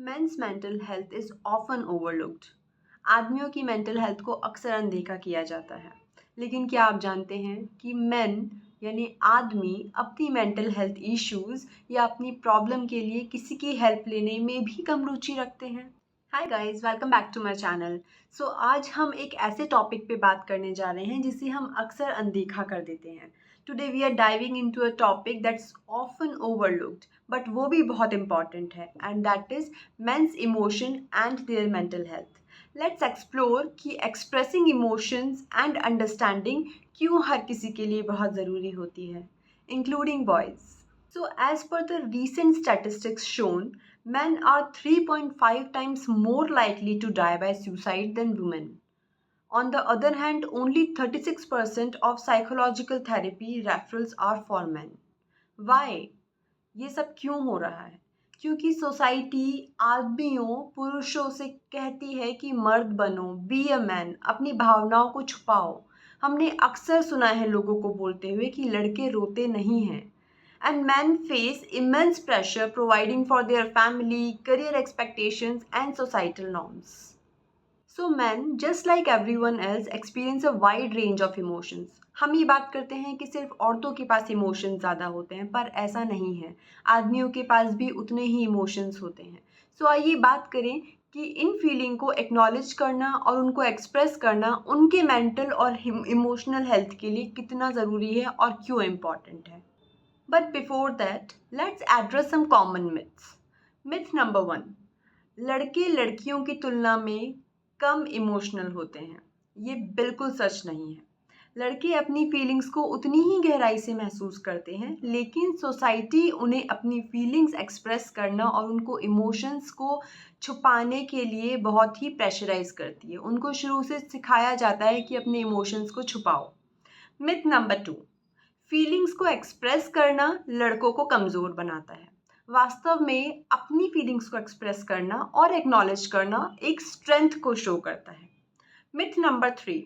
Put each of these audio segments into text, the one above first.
Mains mental health is often overlooked. आदमियों की mental health को अक्सर अनदेखा किया जाता है, लेकिन क्या आप जानते हैं कि मेन यानी आदमी अपनी मेंटल हेल्थ इश्यूज या अपनी प्रॉब्लम के लिए किसी की हेल्प लेने में भी कम रुचि रखते हैं। Hi guys, welcome back to my channel. So आज हम एक ऐसे टॉपिक पे बात करने जा रहे हैं जिसे हम अक्सर अनदेखा कर देते हैं। Today we are diving into a topic that's often overlooked, but वो भी बहुत इंपॉर्टेंट है, and that is men's emotion and their mental health. Let's explore कि expressing emotions and understanding क्यों हर किसी के लिए बहुत ज़रूरी होती है, including boys. So as per the recent statistics shown, men are 3.5 times more likely to die by suicide than women. On the other hand, only 36% of psychological therapy referrals are for men. Why? ये सब क्यों हो रहा है? क्योंकि society आदमियों पुरुषों से कहती है कि मर्द बनो, बी अ मैन, अपनी भावनाओं को छुपाओ। हमने अक्सर सुना है लोगों को बोलते हुए कि लड़के रोते नहीं हैं। And man face immense pressure providing for their family, career expectations and societal norms. So man just like everyone else experience a wide range of emotions. हम ये बात करते हैं कि सिर्फ औरतों के पास इमोशंस ज़्यादा होते हैं, पर ऐसा नहीं है. आदमियों के पास भी उतने ही इमोशंस होते हैं. सो आइए बात करें कि इन फीलिंग को एक्नॉलेज करना और उनको एक्सप्रेस करना उनके मेंटल और इमोशनल हेल्थ के लिए कितना ज़रूरी है और क्यों इम्पॉर्टेंट है. But before that let's address some common myths. Myth number 1: लड़के लड़कियों की तुलना में कम इमोशनल होते हैं. ये बिल्कुल सच नहीं है. लड़के अपनी फीलिंग्स को उतनी ही गहराई से महसूस करते हैं, लेकिन सोसाइटी उन्हें अपनी फीलिंग्स एक्सप्रेस करना और उनको इमोशंस को छुपाने के लिए बहुत ही प्रेशराइज करती है. उनको शुरू से सिखाया जाता है कि अपने इमोशंस को छुपाओ. मिथ नंबर 2: फीलिंग्स को एक्सप्रेस करना लड़कों को कमज़ोर बनाता है. वास्तव में अपनी फीलिंग्स को एक्सप्रेस करना और एक्नॉलेज करना एक स्ट्रेंथ को शो करता है. Myth number 3: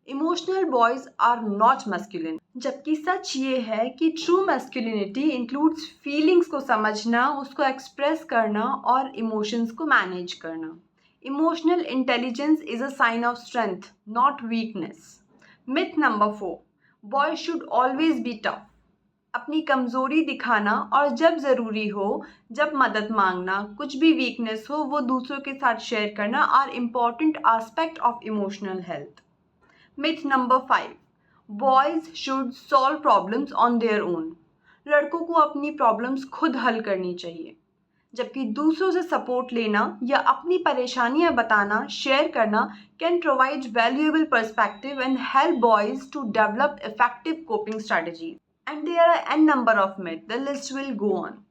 emotional boys are not masculine. जबकि सच ये है कि ट्रू मस्कुलिनिटी इंक्लूड्स फीलिंग्स को समझना, उसको एक्सप्रेस करना और इमोशंस को मैनेज करना. Emotional intelligence is a sign of strength, not weakness. Myth number 4: boys should always be tough. अपनी कमज़ोरी दिखाना और जब ज़रूरी हो, जब मदद मांगना, कुछ भी वीकनेस हो, वो दूसरों के साथ शेयर करना are important aspect of emotional health. Myth number 5: boys should solve problems on their own. लड़कों को अपनी प्रॉब्लम्स खुद हल करनी चाहिए, जबकि दूसरों से सपोर्ट लेना या अपनी परेशानियां बताना, शेयर करना can provide valuable perspective and help boys to develop effective coping strategies. And there are a number of myth, the list will go on.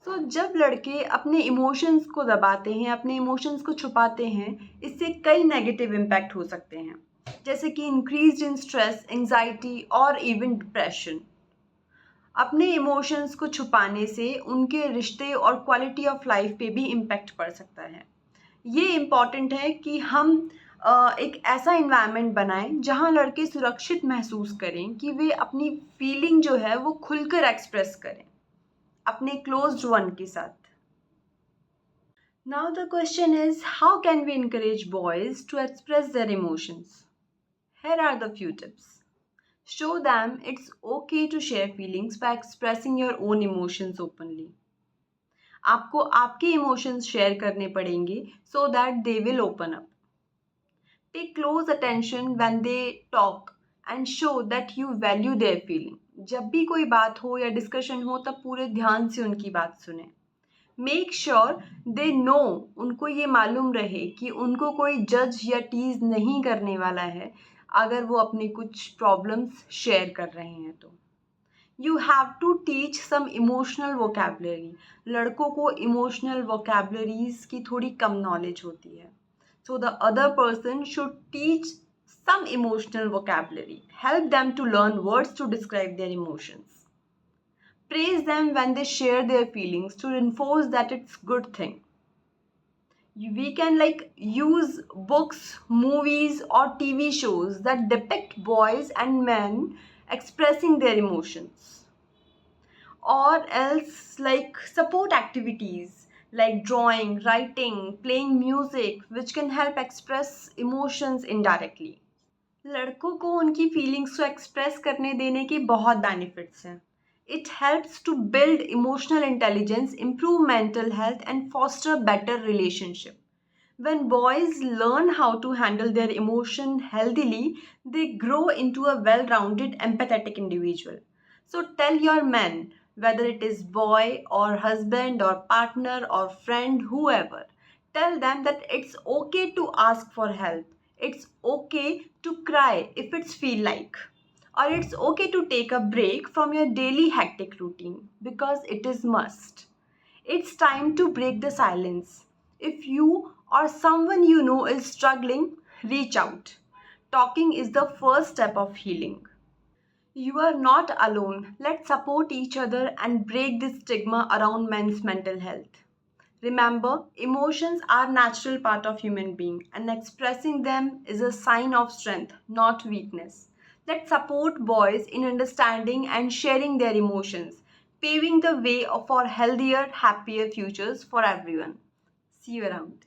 तो जब लड़के अपने इमोशंस को दबाते हैं, अपने इमोशंस को छुपाते हैं, इससे कई नेगेटिव इम्पैक्ट हो सकते हैं, जैसे कि इंक्रीज इन स्ट्रेस, एंजाइटी और इवन डिप्रेशन. अपने इमोशंस को छुपाने से उनके रिश्ते और क्वालिटी ऑफ लाइफ पे भी इम्पैक्ट पड़ सकता है. ये इम्पॉर्टेंट है कि हम एक ऐसा इन्वायरमेंट बनाएं जहां लड़के सुरक्षित महसूस करें कि वे अपनी फीलिंग जो है वो खुलकर एक्सप्रेस करें अपने क्लोज्ड वन के साथ. Now the question is, how can we encourage boys to express their emotions? Here are the few tips. Show them it's okay to share feelings by expressing your own emotions openly. आपको आपके emotions share करने पड़ेंगे so that they will open up. Pay close attention when they talk and show that you value their feeling. जब भी कोई बात हो या डिस्कशन हो तब पूरे ध्यान से उनकी बात सुने. Make sure they know, उनको ये मालूम रहे कि उनको कोई जज या टीज नहीं करने वाला है अगर वो अपनी कुछ प्रॉब्लम्स शेयर कर रहे हैं तो. You have to teach some emotional vocabulary. लड़कों को इमोशनल वोकेबलरीज की थोड़ी कम नॉलेज होती है. So the other person should teach some emotional vocabulary. Help them to learn words to describe their emotions. Praise them when they share their feelings to reinforce that it's good thing. We can use books, movies or TV shows that depict boys and men expressing their emotions. Or else support activities like drawing, writing, playing music, which can help express emotions indirectly. लड़कों को उनकी feelings को express करने देने के बहुत benefits हैं. It helps to build emotional intelligence, improve mental health, and foster better relationship. When boys learn how to handle their emotion healthily, they grow into a well-rounded, empathetic individual. So tell your men, whether it is boy or husband or partner or friend, whoever, tell them that it's okay to ask for help. It's okay to cry if it's feel like. Or it's okay to take a break from your daily hectic routine because it is must. It's time to break the silence. If you or someone you know is struggling, reach out. Talking is the first step of healing. You are not alone. Let's support each other and break this stigma around men's mental health. Remember, emotions are natural part of human being and expressing them is a sign of strength, not weakness. Let's support boys in understanding and sharing their emotions, paving the way for healthier, happier futures for everyone. See you around.